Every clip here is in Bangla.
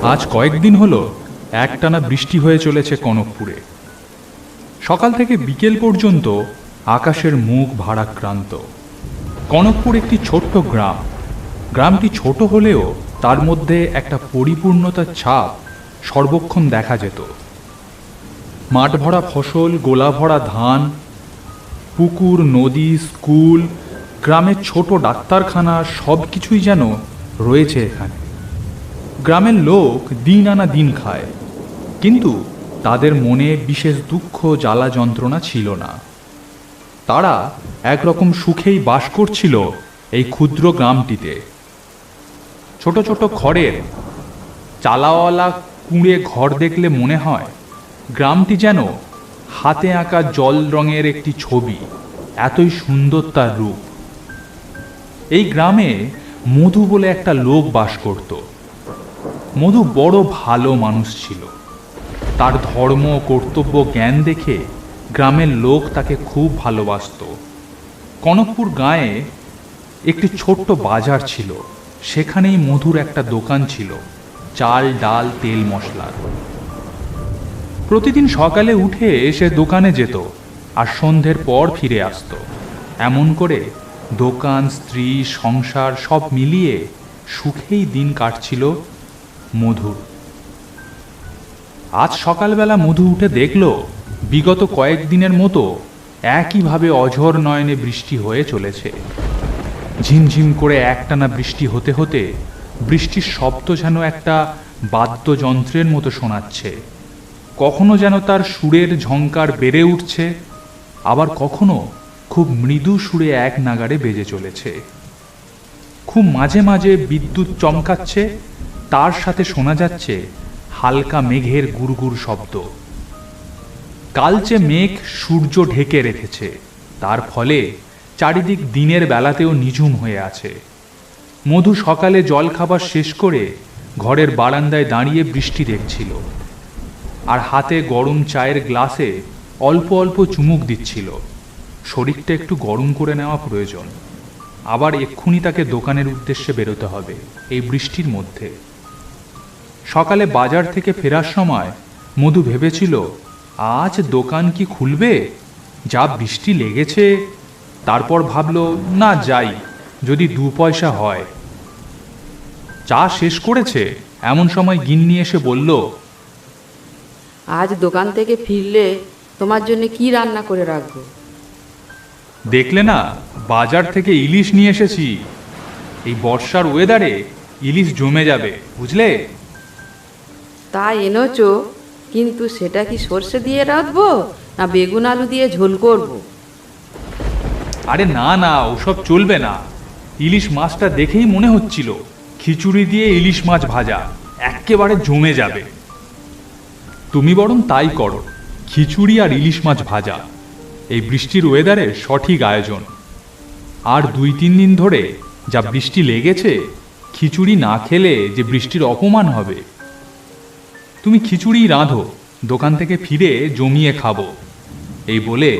আজ কয়েকদিন হলো একটানা বৃষ্টি হয়ে চলেছে কনকপুরে। সকাল থেকে বিকেল পর্যন্ত আকাশের মুখ ভারাক্রান্ত। কনকপুর একটি ছোট্ট গ্রাম। গ্রামটি ছোট হলেও তার মধ্যে একটা পরিপূর্ণতার ছাপ সর্বক্ষণ দেখা যেত। মাঠ ভরা ফসল, গোলা ভরা ধান, পুকুর, নদী, স্কুল, গ্রামের ছোট ডাক্তারখানা, সব কিছুই যেন রয়েছে এখানে। গ্রামের লোক দিন আনা দিন খায়, কিন্তু তাদের মনে বিশেষ দুঃখ, জ্বালা, যন্ত্রণা ছিল না। তারা একরকম সুখেই বাস করছিল এই ক্ষুদ্র গ্রামটিতে। ছোট ছোট খড়ের চালাওয়ালা কুঁড়ে ঘর দেখলে মনে হয় গ্রামটি যেন হাতে আঁকা জল রঙের একটি ছবি, এতই সুন্দর তার রূপ। এই গ্রামে মধু বলে একটা লোক বাস করত। মধু বড় ভালো মানুষ ছিল। তার ধর্ম, কর্তব্য, জ্ঞান দেখে গ্রামের লোক তাকে খুব ভালোবাসত। কনকপুর গাঁয়ে একটি ছোট্ট বাজার ছিল। সেখানেই মধুর একটা দোকান ছিল, চাল, ডাল, তেল, মশলার। প্রতিদিন সকালে উঠে সে দোকানে যেত আর সন্ধ্যের পর ফিরে আসতো। এমন করে দোকান, স্ত্রী, সংসার সব মিলিয়ে সুখেই দিন কাটছিল মধুর। আজ সকালবেলা মধু উঠে দেখল বিগত কয়েকদিনের মতো একইভাবে অঝোর নয়নে বৃষ্টি হয়ে চলেছে। ঝিমঝিম করে একটানা বৃষ্টি হতে হতে বৃষ্টির শব্দ যেন একটা বাদ্যযন্ত্রের মতো শোনাচ্ছে। কখনো যেন তার সুরের ঝংকার বেড়ে উঠছে, আবার কখনো খুব মৃদু সুরে এক নাগাড়ে বেজে চলেছে। খুব মাঝে মাঝে বিদ্যুৎ চমকাচ্ছে, তার সাথে শোনা যাচ্ছে হালকা মেঘের গুড়গুড় শব্দ। কালচে মেঘ সূর্য ঢেকে রেখেছে, তার ফলে চারিদিক দিনের বেলাতেও নিঝুম হয়ে আছে। মধু সকালে জল খাবার শেষ করে ঘরের বারান্দায় দাঁড়িয়ে বৃষ্টি দেখছিল, আর হাতে গরম চায়ের গ্লাসে অল্প অল্প চুমুক দিচ্ছিল। শরীরটা একটু গরম করে নেওয়া প্রয়োজন। আবার এক্ষুনি তাকে দোকানের উদ্দেশ্যে বেরোতে হবে এই বৃষ্টির মধ্যে। সকালে বাজার থেকে ফেরার সময় মধু ভেবেছিল, আজ দোকান কি খুলবে, যা বৃষ্টি লেগেছে। তারপর ভাবল, না যাই, যদি 2 পয়সা হয়। চা শেষ করেছে এমন সময় গিন্নি এসে বলল, আজ দোকান থেকে ফিরলে তোমার জন্য কি রান্না করে রাখবো? দেখলে না, বাজার থেকে ইলিশ নিয়ে এসেছি। এই বর্ষার ওয়েদারে ইলিশ জমে যাবে, বুঝলে? তা এনেছো, কিন্তু সেটা কি সর্ষে দিয়ে রাখবো না বেগুন আলু দিয়ে ঝোল করবো? আরে না না, ওসব চলবে না। ইলিশ মাছটা দেখেই মনে হচ্ছিল খিচুড়ি দিয়ে ইলিশ মাছ ভাজা একেবারে জমে যাবে। তুমি বরং তাই করো, খিচুড়ি আর ইলিশ মাছ ভাজা। এই বৃষ্টির ওয়েদারে সঠিক আয়োজন। আর 2-3 দিন ধরে যা বৃষ্টি লেগেছে, খিচুড়ি না খেলে যে বৃষ্টির অপমান হবে। তুমি খিচুড়ি রাঁধো, দোকান থেকে ফিরে জমিয়ে খাবো। এই বলে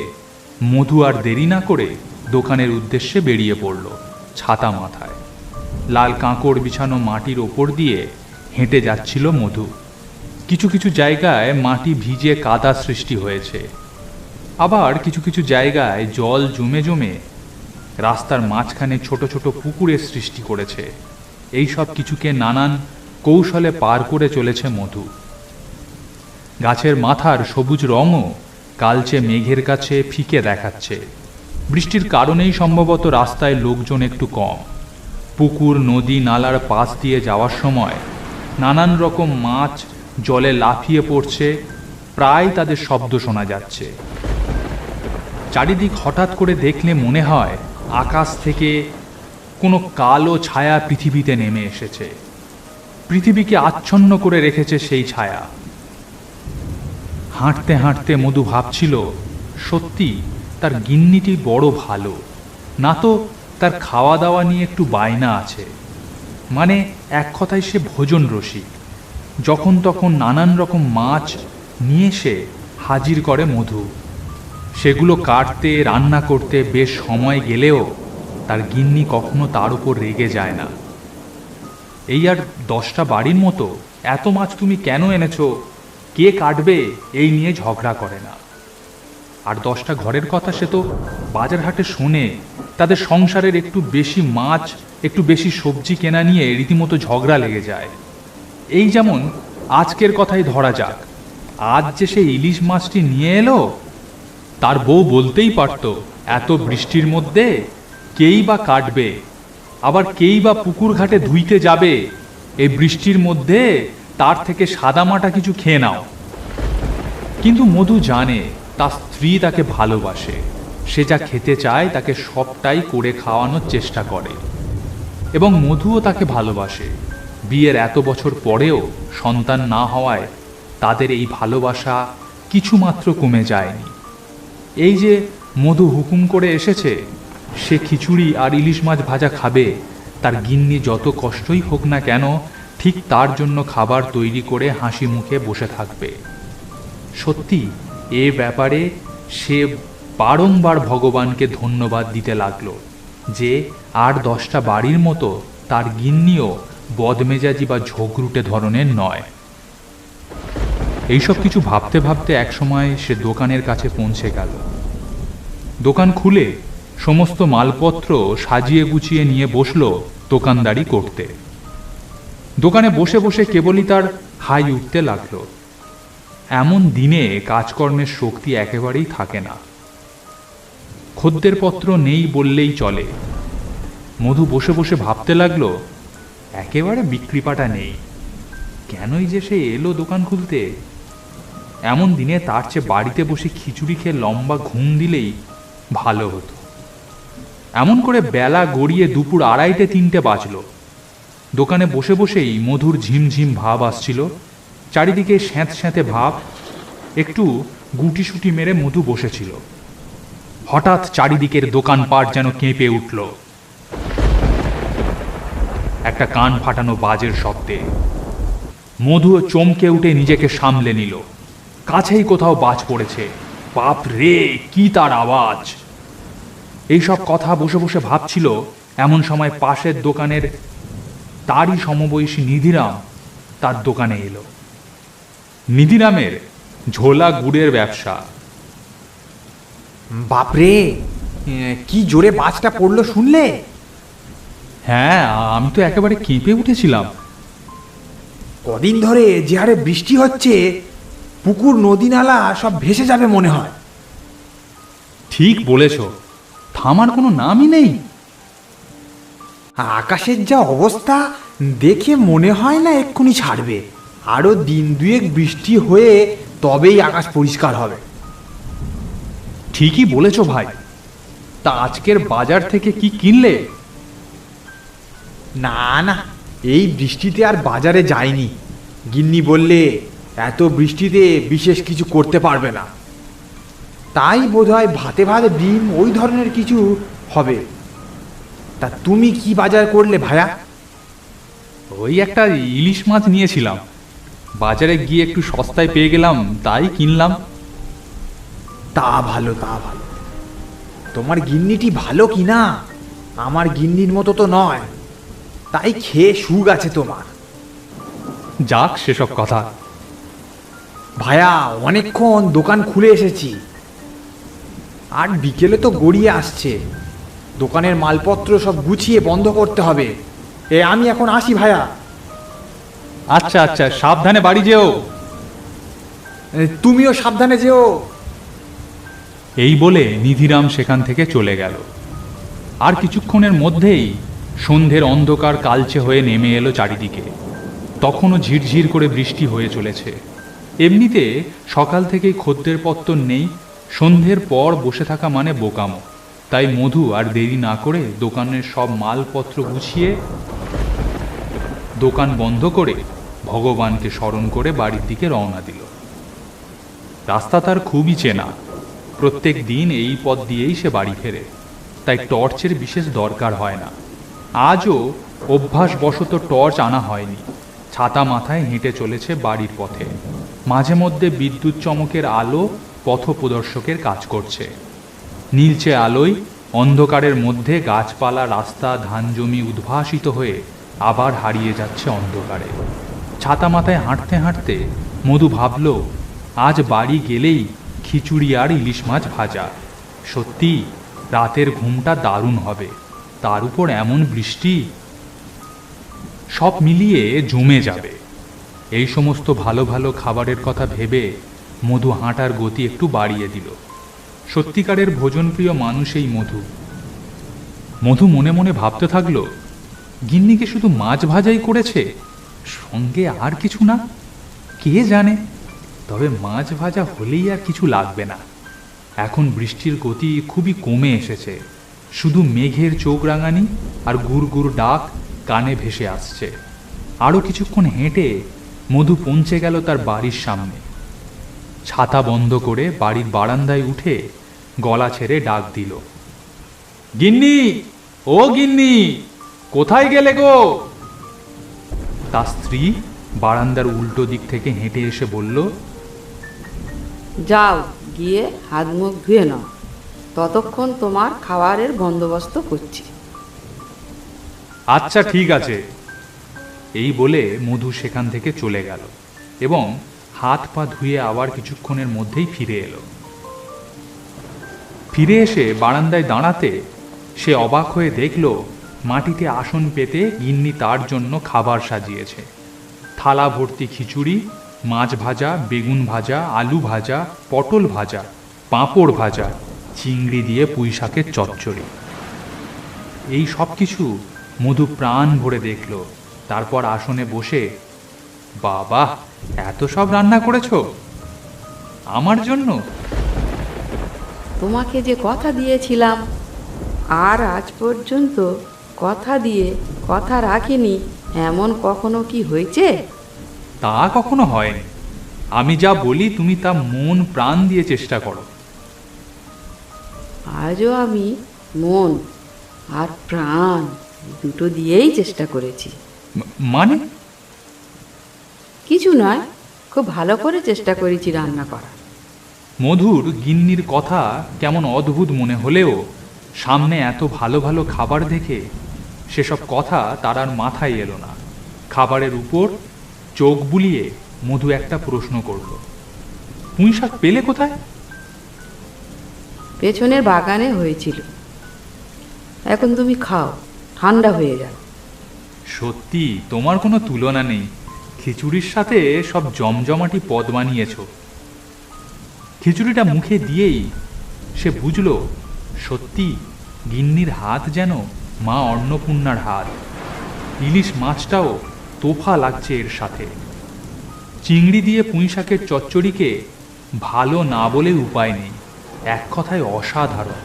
মধু আর দেরি না করে দোকানের উদ্দেশ্যে বেরিয়ে পড়ল, ছাতা মাথায়। লাল কাঁকড় বিছানো মাটির ওপর দিয়ে হেঁটে যাচ্ছিল মধু। কিছু কিছু জায়গায় মাটি ভিজে কাদা সৃষ্টি হয়েছে, আবার কিছু কিছু জায়গায় জল জমে জমে রাস্তার মাঝখানে ছোট ছোট পুকুরের সৃষ্টি করেছে। এই সব কিছুকে নানান কৌশলে পার করে চলেছে মধু। গাছের মাথার সবুজ রঙও কালচে মেঘের কাছে ফিকে দেখাচ্ছে। বৃষ্টির কারণেই সম্ভবত রাস্তায় লোকজন একটু কম। পুকুর, নদী, নালার পাশ দিয়ে যাওয়ার সময় নানান রকম মাছ জলে লাফিয়ে পড়ছে, প্রায় তাদের শব্দ শোনা যাচ্ছে। চারিদিক হঠাৎ করে দেখলে মনে হয় আকাশ থেকে কোনো কালো ছায়া পৃথিবীতে নেমে এসেছে। পৃথিবীকে আচ্ছন্ন করে রেখেছে সেই ছায়া। হাঁটতে হাঁটতে মধু ভাবছিল, সত্যি তার গিন্নিটি বড় ভালো। না তো তার খাওয়া দাওয়া নিয়ে একটু বায়না আছে, মানে এক কথায় সে ভোজন রসিক। যখন তখন নানান রকম মাছ নিয়ে এসে হাজির করে মধু। সেগুলো কাটতে, রান্না করতে বেশ সময় গেলেও তার গিন্নি কখনো তার উপর রেগে যায় না। এই আর 10টা বাড়ির মতো এত মাছ তুমি কেন এনেছো, কে কাটবে, এই নিয়ে ঝগড়া করে না। আর 10টা ঘরের কথা সে তো বাজার হাটে শোনে, তাদের সংসারের একটু বেশি মাছ, একটু বেশি সবজি কেনা নিয়ে রীতিমতো ঝগড়া লেগে যায়। এই যেমন আজকের কথাই ধরা যাক, আজ যে সে ইলিশ মাছটি নিয়ে এলো, তার বউ বলতেই পারত এত বৃষ্টির মধ্যে কেই বা কাটবে, আবার কেই বা পুকুর ঘাটে ধুইতে যাবে, এই বৃষ্টির মধ্যে তার থেকে সাদামাটা কিছু খেয়ে নাও। কিন্তু মধু জানে তার স্ত্রী তাকে ভালোবাসে, সে যা খেতে চায় তাকে সবটাই করে খাওয়ানোর চেষ্টা করে, এবং মধুও তাকে ভালোবাসে। বিয়ের এত বছর পরেও সন্তান না হওয়ায় তাদের এই ভালোবাসা কিছুমাত্র কমে যায়নি। এই যে মধু হুকুম করে এসেছে সে খিচুড়ি আর ইলিশ মাছ ভাজা খাবে, তার গিন্নি যত কষ্টই হোক না কেন ঠিক তার জন্য খাবার তৈরি করে হাসি মুখে বসে থাকবে। সত্যি এ ব্যাপারে সে বারংবার ভগবানকে ধন্যবাদ দিতে লাগলো যে আর 10টা বাড়ির মতো তার গিন্নিও বদমেজাজি বা ঝগড়ুটে ধরনের নয়। এইসব কিছু ভাবতে ভাবতে একসময় সে দোকানের কাছে পৌঁছে গেল। দোকান খুলে সমস্ত মালপত্র সাজিয়ে গুছিয়ে নিয়ে বসলো দোকানদারি করতে। দোকানে বসে বসে কেবলই তার হাই উঠতে লাগলো। এমন দিনে কাজকর্মের শক্তি একেবারেই থাকে না, খদ্দের পত্র নেই বললেই চলে। মধু বসে বসে ভাবতে লাগলো একেবারে বিক্রিপাটা নেই, কেনই যে সে এলো দোকান খুলতে। এমন দিনে তার চেয়ে বাড়িতে বসে খিচুড়ি খেয়ে লম্বা ঘুম দিলেই ভালো হতো। এমন করে বেলা গড়িয়ে দুপুর 2:30-3টে বাজলো। দোকানে বসে বসেই মধুর ঝিমঝিম ভাব আসছিল, চারিদিকে স্যাঁত স্যাঁতে ভাব। একটু গুটিসুটি মেরে মধু বসেছিল, হঠাৎ চারিদিকের দোকানপাট যেন কেঁপে উঠল একটা কান ফাটানো বাজের শব্দে। মধু চমকে উঠে নিজেকে সামলে নিল, কাছেই কোথাও বাজ পড়েছে। বাপ রে, কি তার আওয়াজ! এইসব কথা বসে বসে ভাবছিল, এমন সময় পাশের দোকানের তারই সমবয়সী নিধিরাম তার দোকানে এলো। নিধিরামের ঝোলা গুড়ের ব্যবসা। বাপরে, কি জোরে বাজটা পড়লো শুনলে? হ্যাঁ, আমি তো একেবারে কেঁপে উঠেছিলাম। কদিন ধরে যে হারে বৃষ্টি হচ্ছে, পুকুর নদী নালা সব ভেসে যাবে মনে হয়। ঠিক বলেছ, থামার কোনো নামই নেই। আকাশের যা অবস্থা দেখে মনে হয় না এক্ষুনি ছাড়বে। আরো দিন দুয়েক বৃষ্টি হয়ে তবেই আকাশ পরিষ্কার হবে। ঠিকই বলেছ ভাই। তা আজকের বাজার থেকে কি কিনলে? না না, এই বৃষ্টিতে আর বাজারে যায়নি। গিন্নি বললে এত বৃষ্টিতে বিশেষ কিছু করতে পারবে না, তাই বোধহয় ভাতে ভাতে ডিম ওই ধরনের কিছু হবে। তা তুমি কি বাজার করলে ভায়া? ওই একটা ইলিশ মাছ নিয়েছিলাম, বাজারে গিয়ে একটু সস্তায় পেয়ে গেলাম, তাই কিনলাম। তা ভালো, তা ভালো। তোমার গিন্নিটি ভালো কি না, আমার গিন্নির মতো তো নয়, তাই খেয়ে সুখ আছে তোমার। যাক সেসব কথা। ভায়া, অনেকক্ষণ দোকান খুলে এসেছি, আর বিকেলে তো গড়িয়ে আসছে। দোকানের মালপত্র সব গুছিয়ে বন্ধ করতে হবে। আমি এখন আসি ভায়া। আচ্ছা আচ্ছা, সাবধানে বাড়ি যেও। তুমিও সাবধানে যেও। এই বলে নিধিরাম সেখান থেকে চলে গেল। আর কিছুক্ষণের মধ্যেই সন্ধ্যের অন্ধকার কালচে হয়ে নেমে এলো চারিদিকে। তখনও ঝিরঝির করে বৃষ্টি হয়ে চলেছে। এমনিতে সকাল থেকেই খদ্দের পত্তর নেই, সন্ধ্যের পর বসে থাকা মানে বোকামো। তাই মধু আর দেরি না করে দোকানের সব মালপত্র গুছিয়ে দোকান বন্ধ করে ভগবানকে স্মরণ করে বাড়ির দিকে রওনা দিল। রাস্তা তার খুবই চেনা, প্রত্যেক দিন এই পথ দিয়েই সে বাড়ি ফেরে, তাই টর্চের বিশেষ দরকার হয় না। আজও অভ্যাসবশত টর্চ আনা হয়নি, ছাতা মাথায় হেঁটে চলেছে বাড়ির পথে। মাঝে মধ্যে বিদ্যুৎ চমকের আলো পথপ্রদর্শকের কাজ করছে। নীলচে আলোয় অন্ধকারের মধ্যে গাছপালা, রাস্তা, ধান জমি উদ্ভাসিত হয়ে আবার হারিয়ে যাচ্ছে অন্ধকারে। ছাতা মাথায় হাঁটতে হাঁটতে মধু ভাবল, আজ বাড়ি গেলেই খিচুড়ি আর ইলিশ মাছ ভাজা। সত্যি রাতের ঘুমটা দারুণ হবে, তার উপর এমন বৃষ্টি, সব মিলিয়ে জমে যাবে। এই সমস্ত ভালো ভালো খাবারের কথা ভেবে মধু হাঁটার গতি একটু বাড়িয়ে দিল। সত্যিকারের ভোজনপ্রিয় মানুষ এই মধু। মধু মনে মনে ভাবতে থাকলো, গিন্নিকে শুধু মাছ ভাজাই করেছে, সঙ্গে আর কিছু না? কে জানে, তবে মাছ ভাজা হলেই আর কিছু লাগবে না। এখন বৃষ্টির গতি খুবই কমে এসেছে, শুধু মেঘের চোখ রাঙানি আর গুড় গুড় ডাক কানে ভেসে আসছে। আরও কিছুক্ষণ হেঁটে মধু পৌঁছে গেল তার বাড়ির সামনে। ছাতা বন্ধ করে বাড়ির বারান্দায় উঠে গলা ছেড়ে ডাক দিল, গিন্নি, ও গিন্নি, কোথায় গেলে গো? তার স্ত্রী বারান্দার উল্টো দিক থেকে হেঁটে এসে বলল, যাও গিয়ে হাত মুখ ধুয়ে নাও, ততক্ষণ তোমার খাবারের বন্দোবস্ত করছি। আচ্ছা ঠিক আছে। এই বলে মধু সেখান থেকে চলে গেল এবং হাত পা ধুয়ে আবার কিছুক্ষণের মধ্যেই ফিরে এলো। ফিরে এসে বারান্দায় দাঁড়াতে সে অবাক হয়ে দেখল, মাটিতে আসন পেতে গিন্নি তার জন্য খাবার সাজিয়েছে। থালা ভর্তি খিচুড়ি, মাছ ভাজা, বেগুন ভাজা, আলু ভাজা, পটল ভাজা, পাঁপড় ভাজা, চিংড়ি দিয়ে পুঁই শাকের চচ্চড়ি। এই সব কিছু মধু প্রাণ ভরে দেখল। তারপর আসনে বসে, বাবা, এত সব রান্না করেছো আমার জন্য? তোমাকে যে কথা দিয়েছিলাম, আর আজ পর্যন্ত কথা দিয়ে কথা রাখিনি, এমন কখনো কি হয়েছে? তা কখনো হয়নি। আমি যা বলি তুমি তা মন প্রাণ দিয়ে চেষ্টা করো। আজও আমি মন আর প্রাণ দুটো দিয়েই চেষ্টা করেছি। মানে? কিছু নয়, খুব ভালো করে চেষ্টা করেছি রান্না করা। মধুর গিন্নির কথা কেমন অদ্ভুত মনে হলেও সামনে এত ভালো ভালো খাবার দেখে সেসব কথা তার আর মাথায় এলো না। খাবারের উপর চোখ বুলিয়ে মধু একটা প্রশ্ন করল, পুঁই শাক পেলে কোথায়? পেছনের বাগানে হয়েছিল। এখন তুমি খাও, ঠান্ডা হয়ে যাবে। সত্যি তোমার কোনো তুলনা নেই। খিচুড়ির সাথে সব জমজমাটি পদ বানিয়েছ। খিচুড়িটা মুখে দিয়েই সে বুঝল, সত্যি গিন্নির হাত যেন মা অন্নপূর্ণার হাত। ইলিশ মাছটাও তোফা লাগছে এর সাথে। চিংড়ি দিয়ে পুঁই শাকের চচ্চড়িকে ভালো না বলে উপায় নেই, এক কথায় অসাধারণ।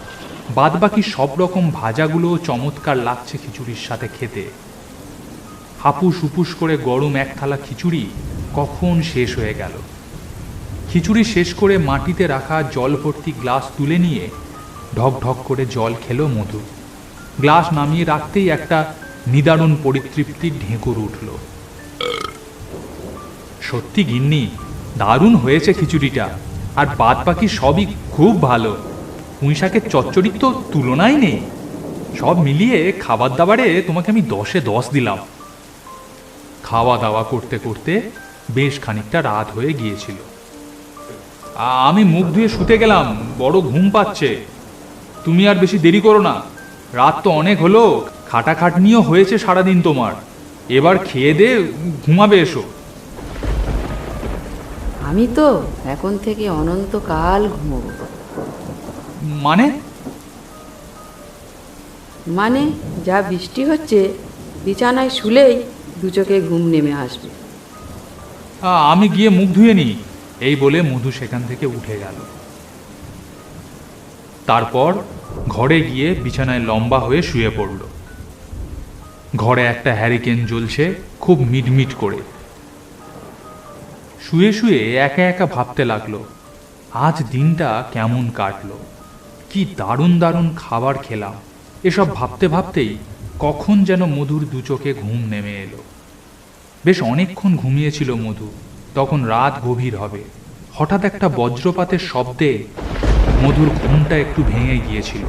বাদবাকি সব রকম ভাজাগুলোও চমৎকার লাগছে খিচুড়ির সাথে খেতে। হাপুস হুপুস করে গরম এক থালা খিচুড়ি কখন শেষ হয়ে গেল। খিচুড়ি শেষ করে মাটিতে রাখা জল ভর্তি গ্লাস তুলে নিয়ে ঢক ঢক করে জল খেলো মধু। গ্লাস নামিয়ে রাখতেই একটা নিদারুণ পরিতৃপ্তির ঢেঁকুর উঠল। সত্যি গিন্নি, দারুণ হয়েছে খিচুড়িটা, আর বাদ বাকি সবই খুব ভালো। পুঁই শাকের চচ্চড়ির তো তুলনাই নেই। সব মিলিয়ে খাবার দাবারে তোমাকে আমি 10-এ 10 দিলাম। খাওয়া দাওয়া করতে করতে বেশ খানিকটা রাত হয়ে গিয়েছিল। আমি মুখ ধুয়ে শুতে গেলাম, বড় ঘুম পাচ্ছে। তুমি আর বেশি দেরি করো না, রাত তো অনেক হলো, খাটাখাটনিও হয়েছে সারাদিন তোমার। এবার খেয়ে দে ঘুমাবে এসো। আমি তো এখন থেকে অনন্তকাল ঘুমোবো। মানে? মানে যা বৃষ্টি হচ্ছে, বিছানায় শুলেই দু চোখে ঘুম নেমে আসবে। আমি গিয়ে মুখ ধুয়ে নিই, এই বলে মধু সেখান থেকে উঠে গেল। তারপর ঘরে গিয়ে বিছানায় লম্বা হয়ে শুয়ে পড়ল। ঘরে একটা হ্যারিকেন জ্বলছে খুব মিটমিট করে। শুয়ে শুয়ে একা একা ভাবতে লাগলো, আজ দিনটা কেমন কাটলো, কি দারুণ দারুণ খাবার খেলাম। এসব ভাবতে ভাবতেই কখন যেন মধুর দু চোখে ঘুম নেমে এলো। বেশ অনেকক্ষণ ঘুমিয়েছিল মধু, তখন রাত গভীর হবে। হঠাৎ একটা বজ্রপাতের শব্দে মধুর ঘুমটা একটু ভেঙে গিয়েছিল।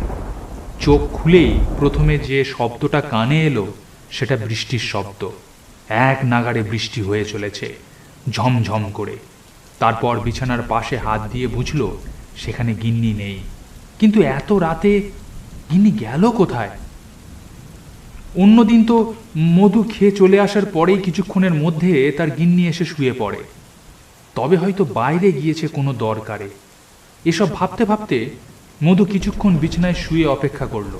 চোখ খুলেই প্রথমে যে শব্দটা কানে এলো সেটা বৃষ্টির শব্দ। এক নাগাড়ে বৃষ্টি হয়ে চলেছে, ঝমঝম করে। তারপর বিছানার পাশে হাত দিয়ে বুঝল সেখানে গিন্নি নেই। কিন্তু এত রাতে গিন্নি গেল কোথায়? অন্যদিন তো মধু খেয়ে চলে আসার পরেই কিছুক্ষণের মধ্যে তার গিন্নি এসে শুয়ে পড়ে। তবে হয়তো বাইরে গিয়েছে কোনো দরকারে। এসব ভাবতে ভাবতে মধু কিছুক্ষণ বিছানায় শুয়ে অপেক্ষা করল,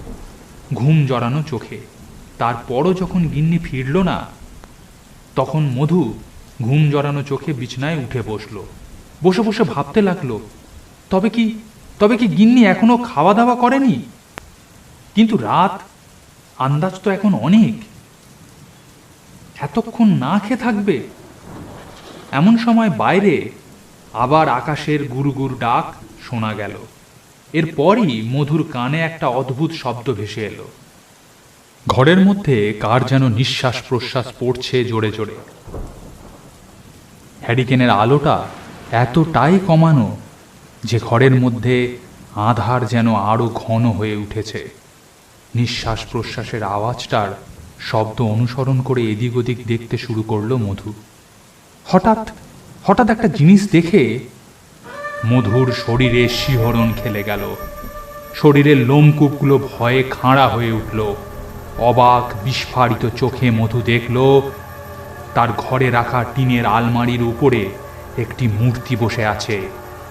ঘুম জড়ানো চোখে। তারপরও যখন গিন্নি ফিরল না, তখন মধু ঘুম জড়ানো চোখে বিছানায় উঠে বসল। বসে বসে ভাবতে লাগলো, তবে কি গিন্নি এখনো খাওয়া দাওয়া করেনি? কিন্তু রাত, আন্দাজ তো এখন অনেক, এতক্ষণ না খেয়ে থাকবে? এমন সময় বাইরে আবার আকাশের গুরুগুর ডাক শোনা গেল। এরপরই মধুর কানে একটা অদ্ভুত শব্দ ভেসে এলো। ঘরের মধ্যে কার যেন নিঃশ্বাস প্রশ্বাস পড়ছে জোরে জোরে। হ্যারিকেনের আলোটা এতটাই কমানো যে ঘরের মধ্যে আঁধার যেন আরো ঘন হয়ে উঠেছে। নিঃশ্বাস প্রশ্বাসের আওয়াজটার শব্দ অনুসরণ করে এদিক ওদিক দেখতে শুরু করলো মধু। হঠাৎ একটা জিনিস দেখে মধুর শরীরে শিহরণ খেলে গেল। শরীরের লোমকূপগুলো ভয়ে খাঁড়া হয়ে উঠল। অবাক বিস্ফারিত চোখে মধু দেখল তার ঘরে রাখা টিনের আলমারির উপরে একটি মূর্তি বসে আছে।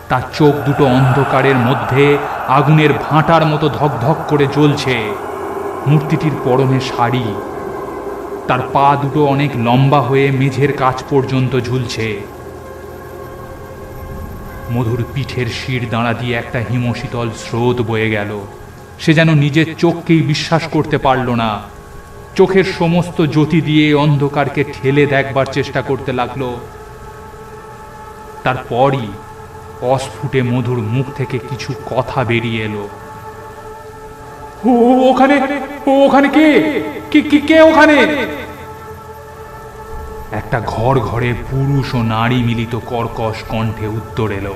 তার চোখ দুটো অন্ধকারের মধ্যে আগুনের ভাঁটার মতো ধকধক করে জ্বলছে। মূর্তিটির পরনে শাড়ি, তার পা দুটো অনেক লম্বা হয়ে মেঝের কাছ পর্যন্ত ঝুলছে। মধুর পিঠের শির দাঁড়া দিয়ে একটা হিমশীতল স্রোত বয়ে গেল। সে যেন নিজের চোখকেই বিশ্বাস করতে পারল না। চোখের সমস্ত জ্যোতি দিয়ে অন্ধকারকে ঠেলে দেখবার চেষ্টা করতে লাগলো। তারপরই অস্ফুটে মধুর মুখ থেকে কিছু কথা বেরিয়ে এলো। ওখানে কে ওখানে? একটা ঘরে পুরুষ ও নারী মিলিত কর্কশ কণ্ঠে উত্তর এলো,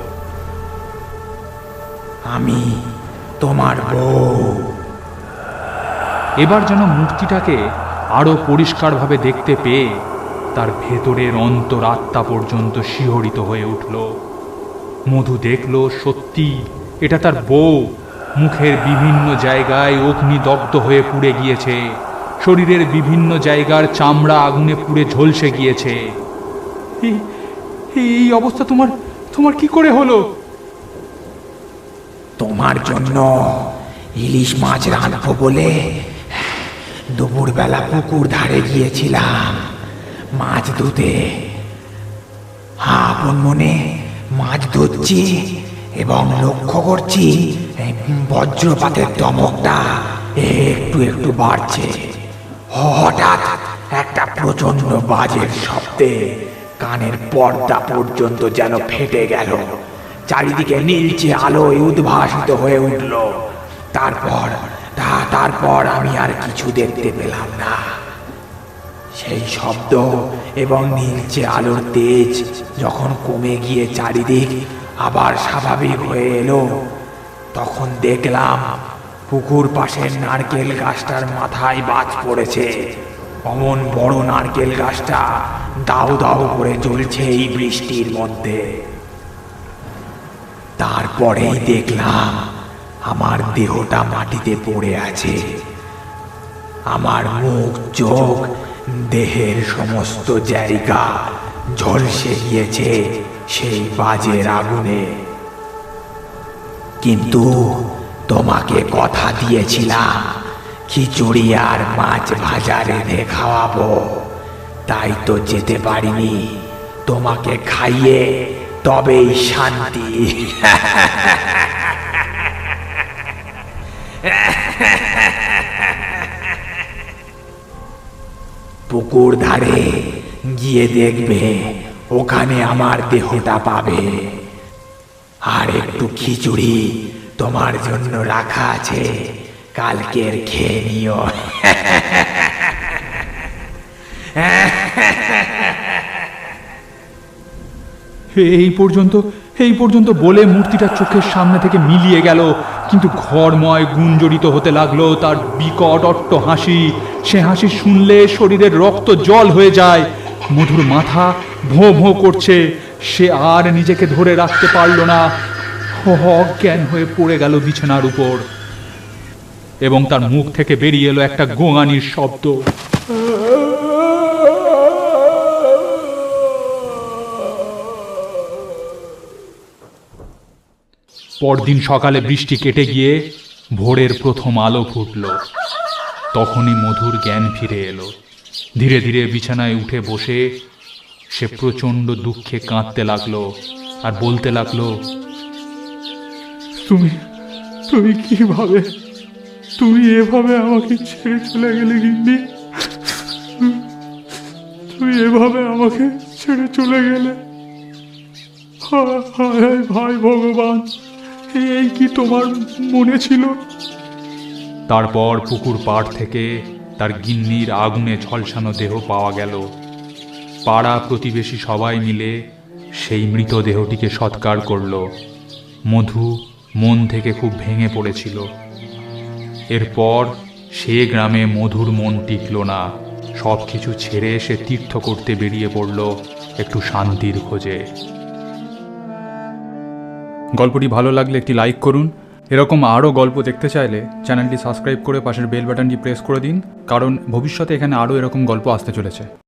আমি তোমার বউ। এবার যেন মূর্তিটাকে আরো পরিষ্কারভাবে দেখতে পেয়ে তার ভেতরের অন্তরাত্মা পর্যন্ত শিহরিত হয়ে উঠল। মধু দেখল সত্যি এটা তার বউ। মুখের বিভিন্ন জায়গায় অগ্নিদগ্ধ হয়ে পুড়ে গিয়েছে। শরীরের বিভিন্ন জায়গার চামড়া আগুনে পুড়ে ঝলসে গিয়েছে। এই অবস্থা তোমার কি করে হলো? তোমার জন্য ইলিশ মাছ রাঁধবো বলে দুপুরবেলা পুকুর ধারে গিয়েছিলাম মাছ ধুতে। আপন মনে মাছ ধরছি এবং লক্ষ্য করছি বজ্রপাতের দমকটা একটু একটু বাড়ছে। হঠাৎ একটা প্রচন্ড বাজের শব্দে কানের পর্দা পর্যন্ত যেন ফেটে গেল। চারিদিকে নীলচে আলোয় উদ্ভাসিত হয়ে উঠল। তারপর আমি আর কিছু দেখতে পেলাম না। সেই শব্দ এবং নীলচে আলোর তেজ যখন কমে গিয়ে চারিদিক আবার স্বাভাবিক হয়ে এলো, তখন দেখলাম পুকুর পাশের নারকেল গাছটার মাথায় বাজ পড়েছে। অমন বড় নারকেল গাছটা দাউ দাউ করে জ্বলছে এই বৃষ্টির মধ্যে। তারপরেই দেখলাম আমার দেহটা মাটিতে পড়ে আছে। আমার মুখ, চোখ, দেহের সমস্ত জায়গা ঝলসে গিয়েছে সেই বাজের আগুনে। কিন্তু তোমাকে কথা দিয়েছিলাম খিচুড়ি আর মাছ ভাজা রেঁধে খাওয়াবো, তাই তো যেতে পারিনি। তোমাকে খাইয়ে তবেই শান্তি। পুকুর ধারে গিয়ে দেখবে, ওখানে আমার দেহটা পাবে। আর একটু খিচুড়ি তোমার জন্য রাখা আছে, কালকের খেয়ে নিও। এই পর্যন্ত বলে মূর্তিটা চোখের সামনে থেকে মিলিয়ে গেল। কিন্তু ঘরময় গুঞ্জরিত হতে লাগলো তার বিকট অট্ট হাসি। সে হাসি শুনলে শরীরের রক্ত জল হয়ে যায়। মধুর মাথা ভোঁ ভোঁ করছে, সে আর নিজেকে ধরে রাখতে পারল না, অজ্ঞান হয়ে পড়ে গেল বিছানার উপর এবং তার মুখ থেকে বেরিয়ে এলো একটা গোঙানির শব্দ। পরদিন সকালে বৃষ্টি কেটে গিয়ে ভোরের প্রথম আলো ফুটল। তখনই মধুর জ্ঞান ফিরে এলো। ধীরে ধীরে বিছানায় উঠে বসে সে প্রচণ্ড দুঃখে কাঁদতে লাগলো আর বলতে লাগলো, তুমি তুমি কিভাবে, তুমি এভাবে আমাকে ছেড়ে চলে গেলে গিন্নি, তুমি এভাবে আমাকে ছেড়ে চলে গেলে। হায় হায় ভাই ভগবান, এই কি তোমার মনে ছিল? তারপর পুকুর পাড় থেকে তার গিন্নির আগুনে ঝলসানো দেহ পাওয়া গেল। পাড়া প্রতিবেশী সবাই মিলে সেই মৃতদেহটিকে সৎকার করল। মধু মন থেকে খুব ভেঙে পড়েছিল। এরপর সে গ্রামে মধুর মন টিকল না। সব কিছু ছেড়ে সে তীর্থ করতে বেরিয়ে পড়ল একটু শান্তির খোঁজে। গল্পটি ভালো লাগলে একটি লাইক করুন। এরকম আরও গল্প দেখতে চাইলে চ্যানেলটি সাবস্ক্রাইব করে পাশের বেল বাটনটি প্রেস করে দিন, কারণ ভবিষ্যতে এখানে আরও এরকম গল্প আসতে চলেছে।